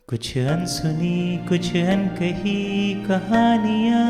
कुछ अनसुनी कुछ अनकही कहानियाँ।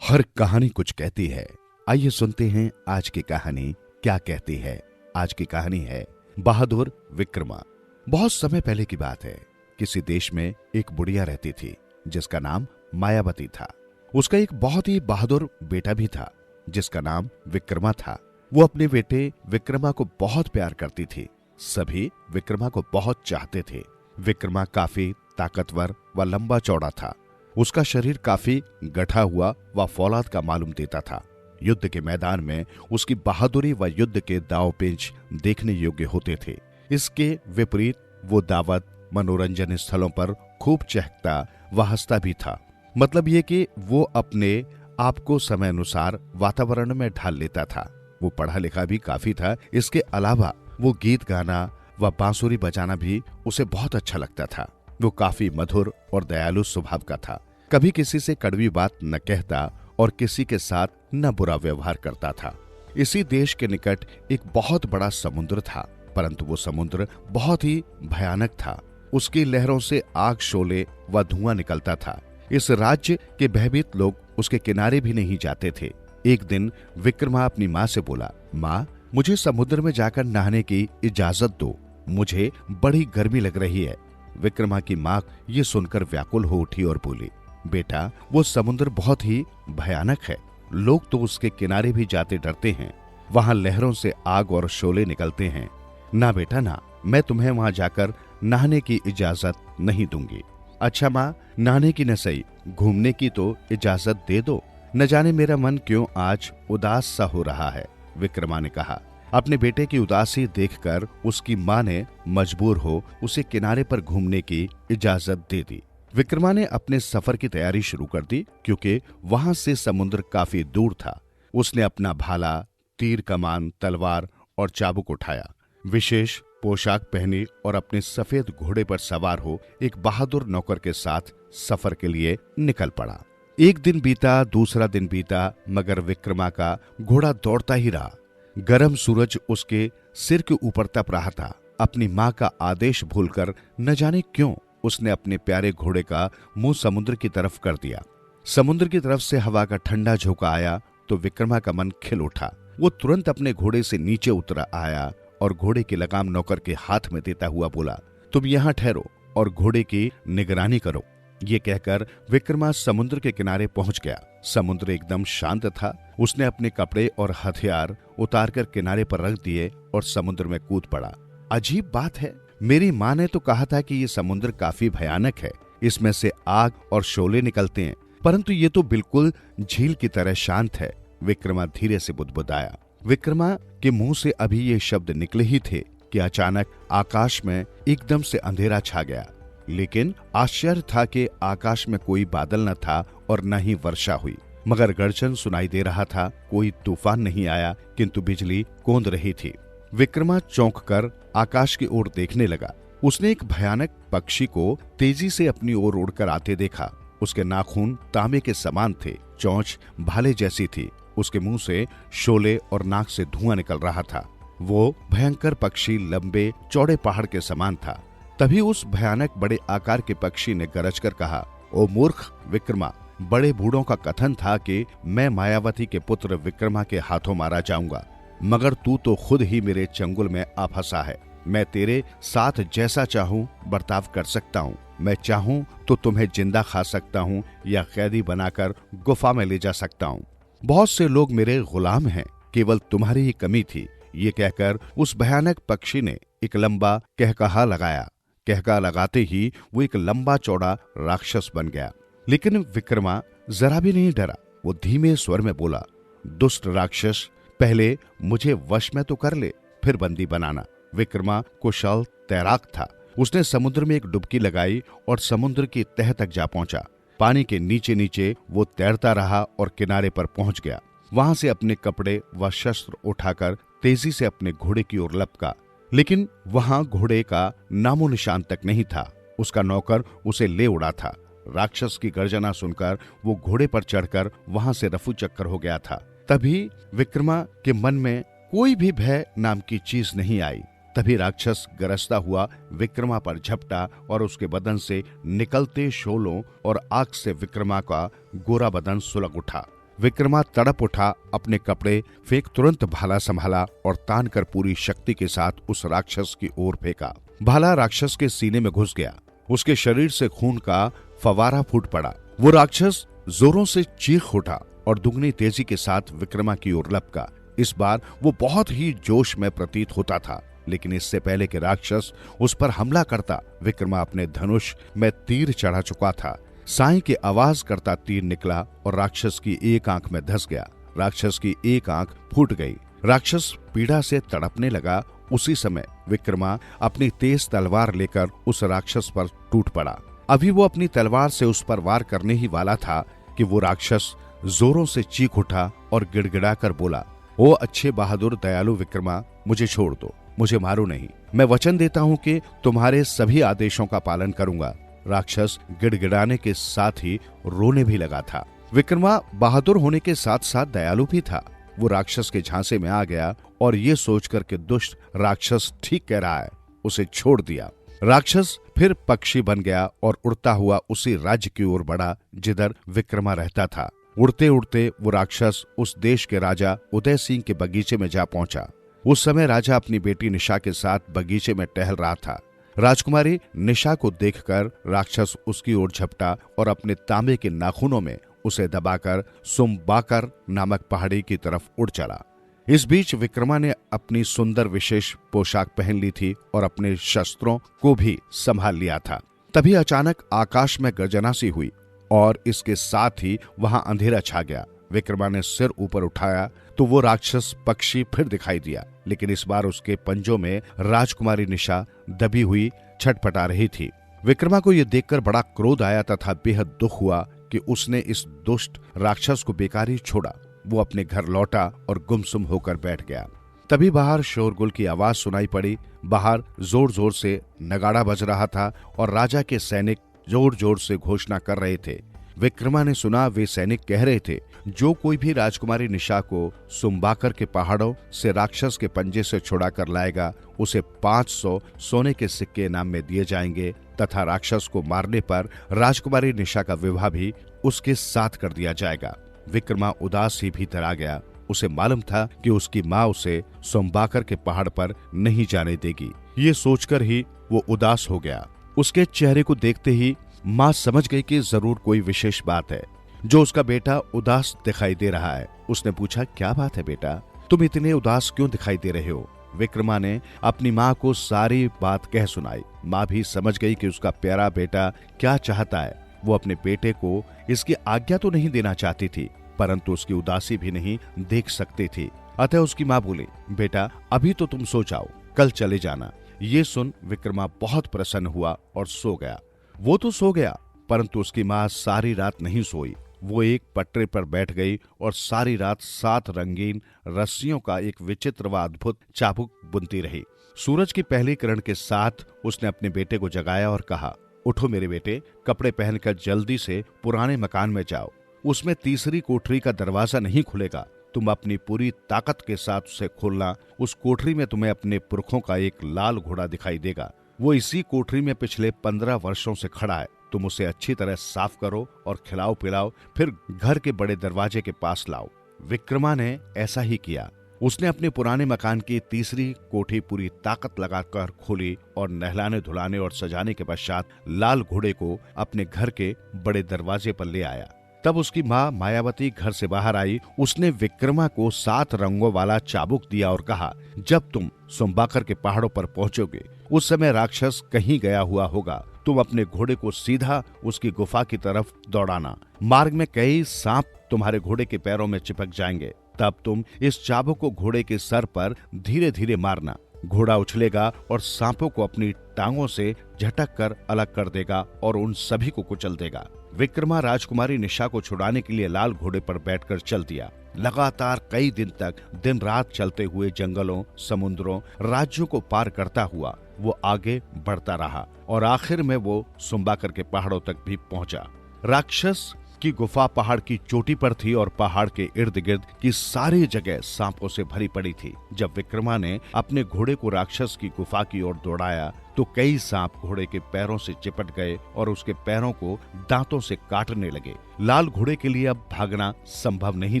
हर कहानी कुछ कहती है। आइए सुनते हैं आज की कहानी क्या कहती है। आज की कहानी है बहादुर विक्रमा। बहुत समय पहले की बात है। किसी देश में एक बुढ़िया रहती थी जिसका नाम मायावती था। उसका एक बहुत ही बहादुर बेटा भी था जिसका नाम विक्रमा था। वो अपने बेटे विक्रमा को बहुत प्यार करती थी। सभी विक्रमा को बहुत चाहते थे। विक्रमा काफी ताकतवर व लंबा चौड़ा था। उसका शरीर काफी गठा हुआ व फौलाद का मालूम देता था। युद्ध के मैदान में उसकी बहादुरी व युद्ध के दांव पेंच देखने योग्य होते थे। इसके विपरीत वो दावत मनोरंजन स्थलों पर खूब चहकता व हंसता भी था। मतलब ये कि वो अपने आप को समय अनुसार वातावरण में ढाल लेता था। वो पढ़ा लिखा भी काफी था। इसके अलावा वो गीत गाना व बांसुरी बजाना भी उसे बहुत अच्छा लगता था। वो काफी मधुर और दयालु स्वभाव का था। कभी किसी से कड़वी बात न कहता और किसी के साथ न बुरा व्यवहार करता था। इसी देश के निकट एक बहुत बड़ा समुद्र था, परंतु वो समुद्र बहुत ही भयानक था। उसकी लहरों से आग शोले व धुआं निकलता था। इस राज्य के भयभीत लोग उसके किनारे भी नहीं जाते थे। एक दिन विक्रमा अपनी माँ से बोला, माँ, मुझे समुद्र में जाकर नहाने की इजाजत दो, मुझे बड़ी गर्मी लग रही है। विक्रमा की माँ ये सुनकर व्याकुल हो उठी और बोली, बेटा, वो समुद्र बहुत ही भयानक है। लोग तो उसके किनारे भी जाते डरते हैं। वहां लहरों से आग और शोले निकलते हैं। ना बेटा ना, मैं तुम्हें वहां जाकर नहाने की इजाजत नहीं दूंगी। अच्छा माँ, नहाने की न सही, घूमने की तो इजाजत दे दो। न जाने मेरा मन क्यों आज उदास सा हो रहा है, विक्रमा ने कहा। अपने बेटे की उदासी देखकर उसकी माँ ने मजबूर हो उसे किनारे पर घूमने की इजाजत दे दी। विक्रमा ने अपने सफर की तैयारी शुरू कर दी, क्योंकि वहां से समुद्र काफी दूर था। उसने अपना भाला, तीर कमान, तलवार और चाबुक उठाया, विशेष पोशाक पहनी और अपने सफेद घोड़े पर सवार हो एक बहादुर नौकर के साथ सफर के लिए निकल पड़ा। एक दिन बीता, दूसरा दिन बीता, मगर विक्रमा का घोड़ा दौड़ता ही रहा। गरम सूरज उसके सिर के ऊपर तप रहा था। अपनी माँ का आदेश भूलकर न जाने क्यों उसने अपने प्यारे घोड़े का मुंह समुद्र की तरफ कर दिया। समुद्र की तरफ से हवा का ठंडा झोंका आया तो विक्रमा का मन खिल उठा। वो तुरंत अपने घोड़े से नीचे उतर आया और घोड़े की लगाम नौकर के हाथ में देता हुआ बोला, तुम यहाँ ठहरो और घोड़े की निगरानी करो। ये कहकर विक्रमा समुद्र के किनारे पहुंच गया। समुद्र एकदम शांत था। उसने अपने कपड़े और हथियार उतारकर किनारे पर रख दिए और समुद्र में कूद पड़ा। अजीब बात है, मेरी माँ ने तो कहा था कि ये समुद्र काफी भयानक है, इसमें से आग और शोले निकलते हैं, परंतु ये तो बिल्कुल झील की तरह शांत है। विक्रमा धीरे से बुदबुदाया। विक्रमा के मुंह से अभी ये शब्द निकले ही थे कि अचानक आकाश में एकदम से अंधेरा छा गया। लेकिन आश्चर्य था कि आकाश में कोई बादल न था और न ही वर्षा हुई, मगर गर्जन सुनाई दे रहा था। कोई तूफान नहीं आया, किंतु बिजली कौंध रही थी। विक्रमा चौंक कर आकाश की ओर देखने लगा। उसने एक भयानक पक्षी को तेजी से अपनी ओर उड़कर आते देखा। उसके नाखून तांबे के समान थे, चोंच भाले जैसी थी। उसके मुंह से शोले और नाक से धुआं निकल रहा था। वो भयंकर पक्षी लंबे चौड़े पहाड़ के समान था। तभी उस भयानक बड़े आकार के पक्षी ने गरजकर कहा, ओ मूर्ख विक्रमा, बड़े बूढ़ों का कथन था कि मैं मायावती के पुत्र विक्रमा के हाथों मारा जाऊंगा, मगर तू तो खुद ही मेरे चंगुल में आ फंसा है। मैं तेरे साथ जैसा चाहूं बर्ताव कर सकता हूं। मैं चाहूं तो तुम्हें जिंदा खा सकता हूं या कैदी बनाकर गुफा में ले जा सकता हूं। बहुत से लोग मेरे गुलाम हैं, केवल तुम्हारी ही कमी थी। ये कहकर उस भयानक पक्षी ने एक लंबा कहकहा लगाया। कहका लगाते ही वो एक लंबा चौड़ा राक्षस बन गया। लेकिन विक्रमा जरा भी नहीं डरा। वो धीमे स्वर में बोला, दुष्ट राक्षस, पहले मुझे वश में तो कर ले, फिर बंदी बनाना। विक्रमा कुशल तैराक था। उसने समुद्र में एक डुबकी लगाई और समुद्र की तह तक जा पहुंचा। पानी के नीचे नीचे वो तैरता रहा और किनारे पर पहुंच गया। वहां से अपने कपड़े व शस्त्र उठाकर तेजी से अपने घोड़े की ओर लपका, लेकिन वहां घोड़े का नामो निशान तक नहीं था। उसका नौकर उसे ले उड़ा था। राक्षस की गर्जना सुनकर वो घोड़े पर चढ़कर वहां से रफू चक्कर हो गया था। तभी विक्रमा के मन में कोई भी भय नाम की चीज नहीं आई। तभी राक्षस गरजता हुआ विक्रमा पर झपटा और उसके बदन से निकलते शोलों और आग से विक्रमा का गोरा बदन सुलग उठा। विक्रमा तड़प उठा, अपने कपड़े फेंक तुरंत भाला संभाला और तान कर पूरी शक्ति के साथ उस राक्षस की ओर फेंका। भाला राक्षस के सीने में घुस गया। उसके शरीर से खून का फवारा फूट पड़ा। वो राक्षस जोरों से चीख उठा और दुगनी तेजी के साथ विक्रमा की ओर लपका। इस बार वो बहुत ही जोश में प्रतीत होता था, लेकिन इससे पहले कि राक्षस उस पर हमला करता, विक्रमा अपने धनुष में तीर चढ़ा चुका था। साई की आवाज करता तीर निकला और राक्षस की एक आंख में धंस गया। राक्षस की एक आंख फूट गई। राक्षस पीड़ा से तड़पने लगा। उसी समय विक्रमा अपनी तेज तलवार लेकर उस राक्षस पर टूट पड़ा। अभी वो अपनी तलवार से उस पर वार करने ही वाला था कि वो राक्षस जोरों से चीख उठा और गिड़गिड़ाकर बोला, ओ अच्छे बहादुर दयालु विक्रमा, मुझे छोड़ दो, मुझे मारो नहीं। मैं वचन देता हूँ कि तुम्हारे सभी आदेशों का पालन करूंगा। राक्षस गिड़गिड़ाने के साथ ही रोने भी लगा था। विक्रमा बहादुर होने के साथ साथ दयालु भी था। वो राक्षस के झांसे में आ गया और ये सोचकर के दुष्ट राक्षस ठीक कह रहा है, उसे छोड़ दिया। राक्षस फिर पक्षी बन गया और उड़ता हुआ उसी राज्य की ओर बढ़ा जिधर विक्रमा रहता था। उड़ते उड़ते वो राक्षस उस देश के राजा उदय सिंह के बगीचे में जा पहुंचा। उस समय राजा अपनी बेटी निशा के साथ बगीचे में टहल रहा था। राजकुमारी निशा को देखकर राक्षस उसकी ओर झपटा और अपने तांबे के नाखूनों में उसे दबाकर सुम्बाकर नामक पहाड़ी की तरफ उड़ चला। इस बीच विक्रमा ने अपनी सुंदर विशेष पोशाक पहन ली थी और अपने शस्त्रों को भी संभाल लिया था। तभी अचानक आकाश में गर्जना सी हुई और इसके साथ ही वहां अंधेरा छा गया। विक्रमा ने सिर ऊपर उठाया तो वो राक्षस पक्षी फिर दिखाई दिया, लेकिन इस बार उसके पंजों में राजकुमारी निशा दबी हुई छटपटा रही थी। विक्रमा को यह देखकर बड़ा क्रोध आया तथा बेहद दुख हुआ कि उसने इस दुष्ट राक्षस को बेकार ही छोड़ा। वो अपने घर लौटा और गुमसुम होकर बैठ गया। तभी बाहर शोरगुल की आवाज सुनाई पड़ी। बाहर जोर जोर से नगाड़ा बज रहा था और राजा के सैनिक जोर जोर से घोषणा कर रहे थे। विक्रमा ने सुना वे सैनिक कह रहे थे, जो कोई भी राजकुमारी निशा को सुम्बाकर के पहाड़ों से राक्षस के पंजे से छुड़ा कर लाएगा, उसे 500 सोने के सिक्के इनाम में दिए जाएंगे तथा राक्षस को मारने पर राजकुमारी निशा का विवाह भी उसके साथ कर दिया जाएगा। विक्रमा उदास ही भीतर आ गया। उसे मालूम था कि उसकी माँ उसे सुम्बाकर के पहाड़ पर नहीं जाने देगी। ये सोचकर ही वो उदास हो गया। उसके चेहरे को देखते ही माँ समझ गई कि जरूर कोई विशेष बात है जो उसका बेटा उदास दिखाई दे रहा है। उसने पूछा, क्या बात है बेटा, तुम इतने उदास क्यों दिखाई दे रहे हो? विक्रमा ने अपनी माँ को सारी बात कह सुनाई। माँ भी समझ गई कि उसका प्यारा बेटा क्या चाहता है। वो अपने बेटे को इसकी आज्ञा तो नहीं देना चाहती थी, परंतु उसकी उदासी भी नहीं देख सकती थी। अतः उसकी माँ बोली, बेटा अभी तो तुम सो जाओ, कल चले जाना। ये सुन विक्रमा बहुत प्रसन्न हुआ और सो गया। वो तो सो गया, परंतु उसकी माँ सारी रात नहीं सोई। वो एक पटरे पर बैठ गई और सारी रात 7 रंगीन रस्सियों का एक विचित्र व अद्भुत चाबुक बुनती रही। सूरज की पहली किरण के साथ उसने अपने बेटे को जगाया और कहा, उठो मेरे बेटे, कपड़े पहनकर जल्दी से पुराने मकान में जाओ। उसमें तीसरी कोठरी का दरवाजा नहीं खुलेगा। तुम अपनी पूरी ताकत के साथ उसे खोलना। उस कोठरी में तुम्हें अपने पुरखों का एक लाल घोड़ा दिखाई देगा। वो इसी कोठरी में पिछले 15 वर्षों से खड़ा है। तुम उसे अच्छी तरह साफ करो और खिलाओ पिलाओ, फिर घर के बड़े दरवाजे के पास लाओ। विक्रमा ने ऐसा ही किया। उसने अपने पुराने मकान की तीसरी कोठी पूरी ताकत लगाकर खोली और नहलाने धुलाने और सजाने के पश्चात लाल घोड़े को अपने घर के बड़े दरवाजे पर ले आया। तब उसकी माँ मायावती घर से बाहर आई। उसने विक्रमा को 7 रंगों वाला चाबुक दिया और कहा, जब तुम सुम्बाकर के पहाड़ों पर पहुंचोगे उस समय राक्षस कहीं गया हुआ होगा। तुम अपने घोड़े को सीधा उसकी गुफा की तरफ दौड़ाना। मार्ग में कई सांप तुम्हारे घोड़े के पैरों में चिपक जाएंगे। तब तुम इस चाबुक को घोड़े के सर पर धीरे धीरे मारना। घोड़ा उछलेगा और सांपों को अपनी टांगों से झटक कर अलग कर देगा और उन सभी को कुचल देगा। विक्रमा राजकुमारी निशा को छुड़ाने के लिए लाल घोड़े पर बैठकर चल दिया। लगातार कई दिन तक दिन रात चलते हुए जंगलों, समुद्रों, राज्यों को पार करता हुआ वो आगे बढ़ता रहा और आखिर में वो सुम्बाकर के पहाड़ों तक भी पहुंचा। राक्षस कि गुफा पहाड़ की चोटी पर थी और पहाड़ के इर्द गिर्द की सारी जगह सांपों से भरी पड़ी थी। जब विक्रमा ने अपने घोड़े को राक्षस की गुफा की ओर दौड़ाया तो कई सांप घोड़े के पैरों से चिपट गए और उसके पैरों को दांतों से काटने लगे। लाल घोड़े के लिए अब भागना संभव नहीं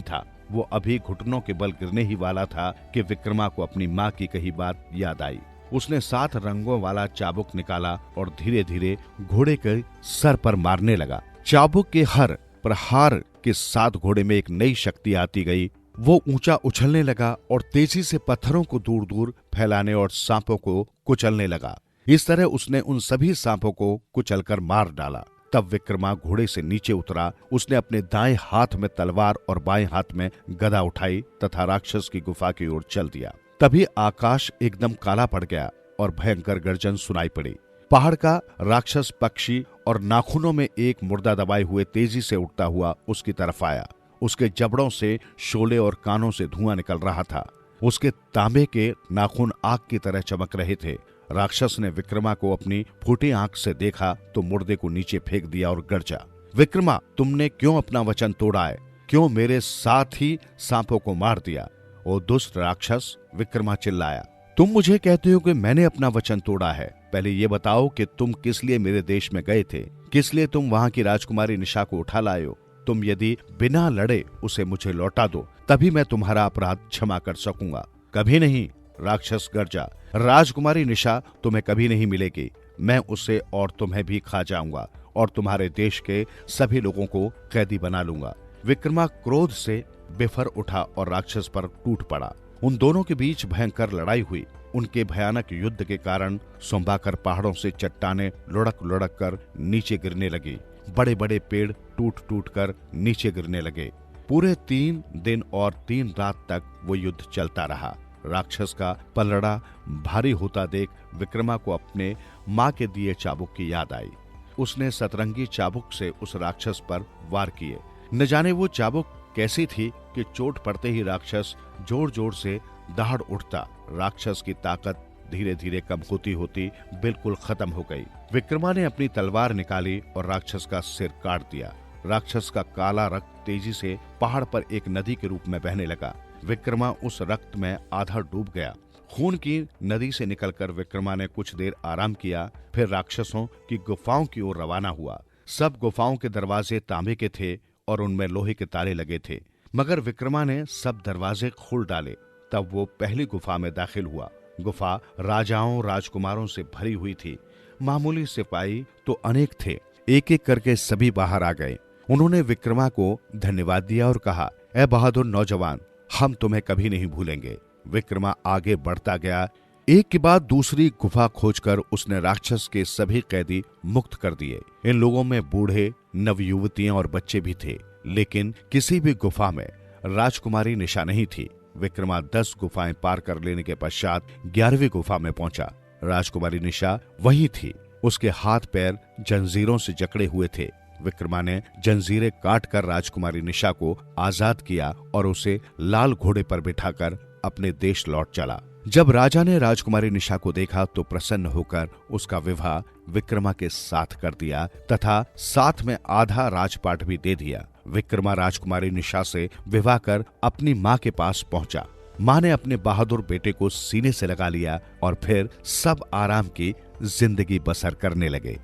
था। वो अभी घुटनों के बल गिरने ही वाला था कि विक्रमा को अपनी माँ की कही बात याद आई। उसने 7 रंगों वाला चाबुक निकाला और धीरे धीरे घोड़े के सर पर मारने लगा। चाबुक के हर प्रहार के साथ घोड़े में एक नई शक्ति आती गई। वो ऊंचा उछलने लगा और तेजी से पत्थरों को दूर दूर फैलाने और सांपों को कुचलने लगा। इस तरह उसने उन सभी सांपों को कुचलकर मार डाला। तब विक्रमा घोड़े से नीचे उतरा। उसने अपने दाएं हाथ में तलवार और बाएं हाथ में गदा उठाई तथा राक्षस की गुफा की ओर चल दिया। तभी आकाश एकदम काला पड़ गया और भयंकर गर्जन सुनाई पड़ी। पहाड़ का राक्षस पक्षी और नाखूनों में एक मुर्दा दबाए हुए तेजी से उठता हुआ उसकी तरफ आया। उसके जबड़ों से शोले और कानों से धुआं निकल रहा था। उसके तांबे के नाखून आग की तरह चमक रहे थे। राक्षस ने विक्रमा को अपनी फूटी आंख से देखा तो मुर्दे को नीचे फेंक दिया और गर्जा, विक्रमा, तुमने क्यों अपना वचन तोड़ा है? क्यों मेरे साथ ही सांपों को मार दिया? ओ दुष्ट राक्षस, विक्रमा चिल्लाया। तुम मुझे कहते हो कि मैंने अपना वचन तोड़ा है। पहले ये बताओ कि तुम किस लिए मेरे देश में गए थे? किस लिए तुम वहां की राजकुमारी निशा को उठा लाए हो? तुम यदि बिना लड़े उसे मुझे लौटा दो तभी मैं तुम्हारा अपराध क्षमा कर सकूंगा। कभी नहीं, राक्षस गर्जा। राजकुमारी निशा तुम्हें कभी नहीं मिलेगी। मैं उसे और तुम्हें भी खा जाऊंगा और तुम्हारे देश के सभी लोगों को कैदी बना लूंगा। विक्रमा क्रोध से बिफर उठा और राक्षस पर टूट पड़ा। उन दोनों के बीच भयंकर लड़ाई हुई। उनके भयानक युद्ध के कारण सोमबाकर पहाड़ों से चट्टानें लुढ़क लुढ़क कर नीचे गिरने लगी। बड़े बड़े पेड़ टूट टूट कर नीचे गिरने लगे। पूरे 3 दिन और 3 रात तक वो युद्ध चलता रहा। राक्षस का पलड़ा भारी होता देख विक्रमा को अपने माँ के दिए चाबुक की याद आई। उसने सतरंगी चाबुक से उस राक्षस पर वार किए। न जाने वो चाबुक कैसी थी कि चोट पड़ते ही राक्षस जोर जोर से दहाड़ उठता। राक्षस की ताकत धीरे धीरे कम होती होती बिल्कुल खत्म हो गई। विक्रमा ने अपनी तलवार निकाली और राक्षस का सिर काट दिया। राक्षस का काला रक्त तेजी से पहाड़ पर एक नदी के रूप में बहने लगा। विक्रमा उस रक्त में आधा डूब गया। खून की नदी से निकलकर विक्रमा ने कुछ देर आराम किया, फिर राक्षसों की गुफाओं की ओर रवाना हुआ। सब गुफाओं के दरवाजे तांबे के थे और उनमें लोहे के ताले लगे थे, मगर विक्रमा ने सब दरवाजे खोल डाले। तब वो पहली गुफा में दाखिल हुआ। गुफा राजाओं राजकुमारों से भरी हुई थी। मामूली सिपाही तो अनेक थे। एक एक करके सभी बाहर आ गए। उन्होंने विक्रमा को धन्यवाद दिया और कहा, ए बहादुर नौजवान, हम तुम्हें कभी नहीं भूलेंगे। विक्रमा आगे बढ़ता गया। एक के बाद दूसरी गुफा खोजकर उसने राक्षस के सभी कैदी मुक्त कर दिए। इन लोगों में बूढ़े, नवयुवतियां और बच्चे भी थे, लेकिन किसी भी गुफा में राजकुमारी निशा नहीं थी। विक्रमा 10 गुफाएं पार कर लेने के पश्चात 11वीं गुफा में पहुंचा। राजकुमारी निशा वहीं थी। उसके हाथ पैर जंजीरों से जकड़े हुए थे। विक्रमा ने जंजीरें काटकर राजकुमारी निशा को आजाद किया और उसे लाल घोड़े पर बिठाकर अपने देश लौट चला। जब राजा ने राजकुमारी निशा को देखा तो प्रसन्न होकर उसका विवाह विक्रमा के साथ कर दिया तथा साथ में आधा राजपाट भी दे दिया। विक्रमा राजकुमारी निशा से विवाह कर अपनी माँ के पास पहुंचा। माँ ने अपने बहादुर बेटे को सीने से लगा लिया और फिर सब आराम की जिंदगी बसर करने लगे।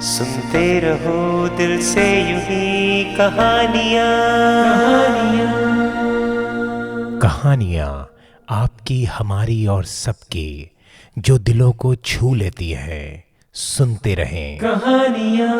सुनते रहो दिल से यूं ही कहानियां। कहानियाँ आपकी, हमारी और सबकी, जो दिलों को छू लेती है। सुनते रहें कहानियां।